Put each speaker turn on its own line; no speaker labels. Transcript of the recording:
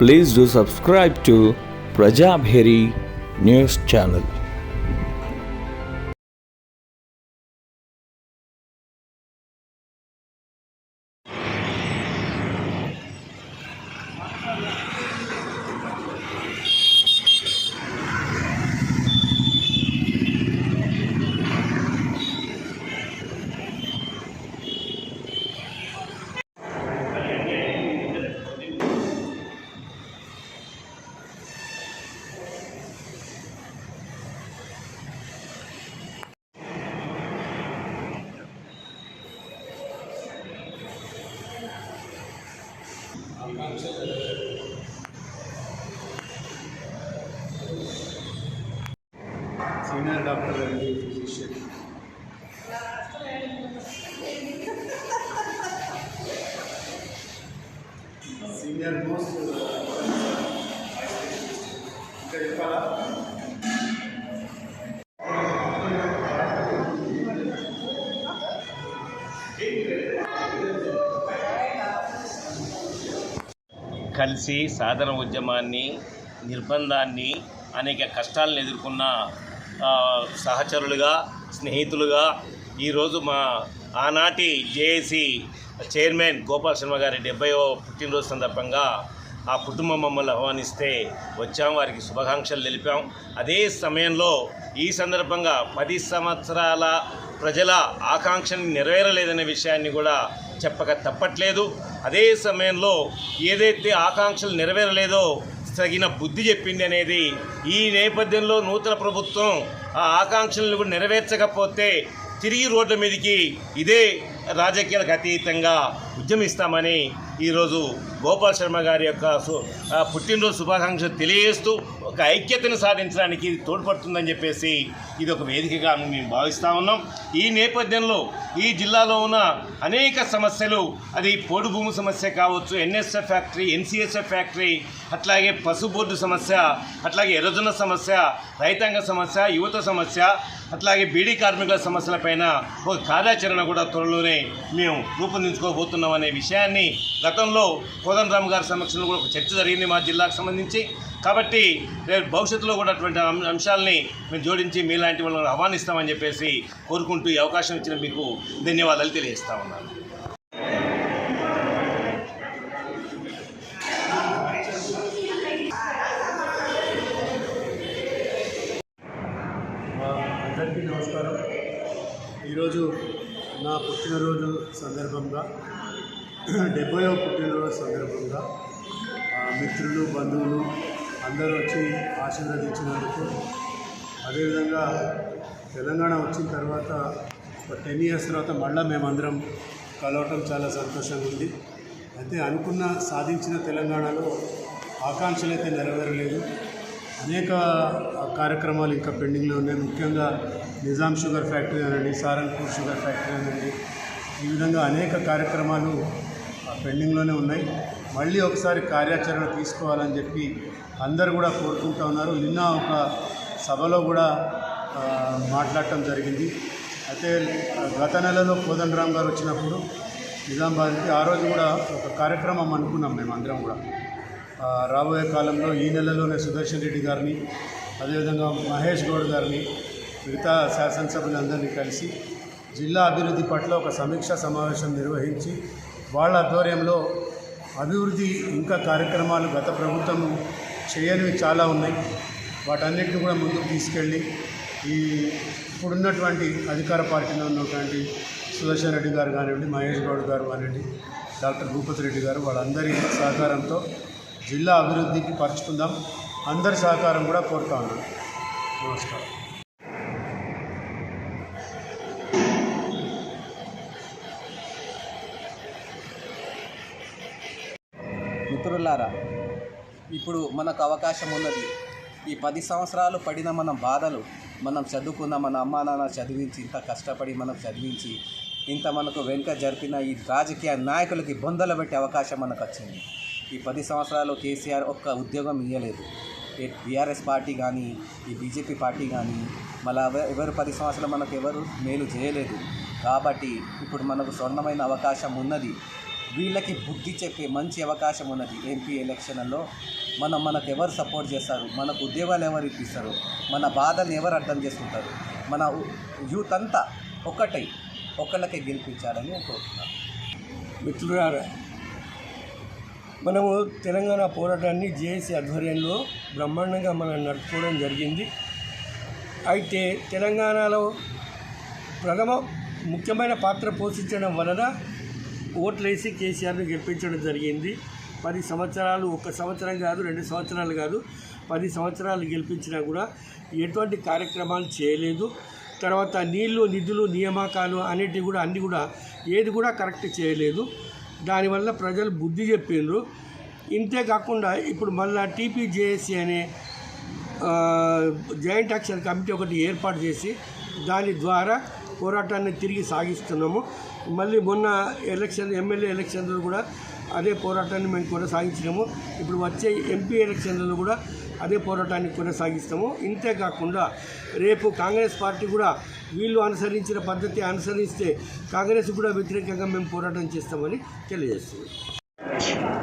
Please do subscribe to Prajabheri News Channel.
Senior doctor అండి, physician. Senior most ఇంకా చెప్పాలా?
కలిసి సాధన ఉద్యమాన్ని, నిర్బంధాన్ని, అనేక కష్టాలను ఎదుర్కొన్న సహచరులుగా, స్నేహితులుగా ఈరోజు మా ఆనాటి జేఏసీ చైర్మన్ గోపాల్ శర్మ గారి 70వ పుట్టినరోజు సందర్భంగా ఆ కుటుంబం మమ్మల్ని ఆహ్వానిస్తే వచ్చాం, వారికి శుభాకాంక్షలు తెలిపాం. అదే సమయంలో ఈ సందర్భంగా 10 సంవత్సరాల ప్రజల ఆకాంక్షని నెరవేరలేదనే విషయాన్ని కూడా చెప్పక తప్పట్లేదు. అదే సమయంలో ఏదైతే ఆకాంక్షలు నెరవేరలేదో తగిన బుద్ధి చెప్పింది అనేది ఈ నేపథ్యంలో నూతన ప్రభుత్వం ఆ ఆకాంక్షలను కూడా నెరవేర్చకపోతే తిరిగి రోడ్ల మీదకి ఇదే రాజకీయాలకు అతీతంగా ఉద్యమిస్తామని ఈరోజు గోపాల్ శర్మ గారి యొక్క పుట్టినరోజు శుభాకాంక్షలు తెలియజేస్తూ ఒక ఐక్యతను సాధించడానికి ఇది తోడ్పడుతుందని చెప్పేసి ఇది ఒక వేదికగా మేము భావిస్తూ ఉన్నాం. ఈ నేపథ్యంలో ఈ జిల్లాలో ఉన్న అనేక సమస్యలు, అది పోడు భూమి సమస్య కావచ్చు, ఎన్ఎస్ఎఫ్ ఫ్యాక్టరీ, ఎన్సిఎస్ఎఫ్ ఫ్యాక్టరీ, అట్లాగే పశు బోర్డు సమస్య, అట్లాగే ఎర్రజొన్న సమస్య, రైతాంగ సమస్య, యువత సమస్య, అట్లాగే బీడీ కార్మికుల సమస్యలపైన ఒక కార్యాచరణ కూడా త్వరలోనే మేము రూపొందించుకోబోతున్నాం అనే విషయాన్ని గతంలో కోదండరామ్ గారి సమక్షంలో కూడా ఒక చర్చ జరిగింది మా జిల్లాకు సంబంధించి. కాబట్టి రేపు భవిష్యత్తులో కూడా అటువంటి అంశాలని మేము జోడించి మీలాంటి వాళ్ళని ఆహ్వానిస్తామని చెప్పేసి కోరుకుంటూ ఈ అవకాశం ఇచ్చిన మీకు ధన్యవాదాలు తెలియజేస్తా ఉన్నాను.
అందరికీ నమస్కారం. ఈరోజు నా పుట్టినరోజు సందర్భంగా 70వ పుట్టినరోజు సందర్భంగా మిత్రులు, బంధువులు అందరూ వచ్చి ఆశీర్వదించినందుకు, అదేవిధంగా తెలంగాణ వచ్చిన తర్వాత ఒక 10 years తర్వాత మళ్ళీ మేమందరం కలవటం చాలా సంతోషంగా ఉంది. అయితే అనుకున్న సాధించిన తెలంగాణలో ఆకాంక్షలు అయితే నెరవేరలేదు. అనేక కార్యక్రమాలు ఇంకా పెండింగ్లో ఉన్నాయి. ముఖ్యంగా నిజాం షుగర్ ఫ్యాక్టరీ అనండి, సారంగపూర్ షుగర్ ఫ్యాక్టరీ అనండి, ఈ విధంగా అనేక కార్యక్రమాలు పెండింగ్లోనే ఉన్నాయి. మళ్ళీ ఒకసారి కార్యాచరణ తీసుకోవాలని చెప్పి అందరూ కూడా కోరుకుంటూ ఉన్నారు. నిన్న ఒక సభలో కూడా మాట్లాడటం జరిగింది. అయితే గత నెలలో కోదండరామ్ గారు వచ్చినప్పుడు నిజామాబాద్కి ఆ రోజు కూడా ఒక కార్యక్రమం అనుకున్నాం మేమందరం కూడా. రాబోయే కాలంలో ఈ నెలలోనే సుదర్శన్ రెడ్డి గారిని, అదేవిధంగా మహేష్ గౌడ్ గారిని, మిగతా శాసనసభ్యులందరినీ కలిసి జిల్లా అభివృద్ధి పట్ల ఒక సమీక్షా సమావేశం నిర్వహించి వాళ్ళ ఆధ్వర్యంలో అభివృద్ధి ఇంకా కార్యక్రమాలు గత ప్రభుత్వం చేయనివి చాలా ఉన్నాయి, వాటన్నిటిని కూడా ముందుకు తీసుకెళ్ళి ఈ ఇప్పుడున్నటువంటి అధికార పార్టీలో ఉన్నటువంటి సుదర్శన్ రెడ్డి గారు కానివ్వండి, మహేష్ గౌడ్ గారు కానివ్వండి, డాక్టర్ భూపతి రెడ్డి గారు, వాళ్ళందరి సహకారంతో జిల్లా అభివృద్ధికి పరుచుకుందాం. అందరి సహకారం కూడా కోరుతా ఉన్నాను. నమస్కారం.
మిత్రులారా, ఇప్పుడు మనకు అవకాశం ఉన్నది. ఈ 10 సంవత్సరాలు పడిన మన బాధలు, మనం చదువుకున్న మన అమ్మా నాన్న చదివించి, ఇంత కష్టపడి మనం చదివించి, ఇంత మనకు వెనుక జరిపిన ఈ రాజకీయ నాయకులకి బొందలు పెట్టే అవకాశం మనకు వచ్చింది. ఈ 10 సంవత్సరాలు కేసీఆర్ ఒక్క ఉద్యోగం ఇవ్వలేదు. బీఆర్ఎస్ పార్టీ కానీ, ఈ బీజేపీ పార్టీ కానీ, మళ్ళీ ఎవరు 10 సంవత్సరాలు మనకు ఎవరు మేలు చేయలేదు. కాబట్టి ఇప్పుడు మనకు స్వర్ణమైన అవకాశం ఉన్నది. వీళ్ళకి బుద్ధి చెప్పే మంచి అవకాశం ఉన్నది. ఎంపీ ఎలక్షన్లలో మనకు ఎవరు సపోర్ట్ చేస్తారు, మనకు ఉద్యోగాలు ఎవరు ఇప్పిస్తారు, మన బాధల్ని ఎవరు అర్థం చేసుకుంటారు, మన యూత్ అంతా ఒకళ్ళకే గెలిపించాలని నేను కోరుతున్నాను.
మిత్రులారా, మనము తెలంగాణ పోరాటాన్ని జేఏసీ ఆధ్వర్యంలో బ్రహ్మాండంగా మనం నడుపుకోవడం జరిగింది. అయితే తెలంగాణలో ముఖ్యమైన పాత్ర పోషించడం వలన ఓట్లేసి కేసీఆర్ను గెలిపించడం జరిగింది. 10 సంవత్సరాలు, 1 సంవత్సరం కాదు, 2 సంవత్సరాలు కాదు, 10 సంవత్సరాలు గెలిపించినా కూడా ఎటువంటి కార్యక్రమాలు చేయలేదు. తర్వాత నీళ్లు, నిధులు, నియామకాలు అన్నిటి కూడా ఏది కూడా కరెక్ట్ చేయలేదు. దానివల్ల ప్రజలు బుద్ధి చెప్పిండ్రు. ఇంతే కాకుండా ఇప్పుడు మళ్ళీ టీపీజేఏసీ అనే జాయింట్ యాక్షన్ కమిటీ ఒకటి ఏర్పాటు చేసి దాని ద్వారా పోరాటాన్ని తిరిగి సాగిస్తున్నాము. మళ్ళీ మొన్న ఎమ్మెల్యే ఎలక్షన్లో కూడా అదే పోరాటాన్ని మేము కొనసాగించినాము. ఇప్పుడు వచ్చే ఎంపీ ఎలక్షన్లలో కూడా అదే పోరాటాన్ని కొనసాగిస్తాము. ఇంతేకాకుండా రేపు కాంగ్రెస్ పార్టీ కూడా వీళ్ళు అనుసరించిన పద్ధతి అనుసరిస్తే కాంగ్రెస్ కూడా వ్యతిరేకంగా మేము పోరాటం చేస్తామని తెలియజేస్తున్నాం.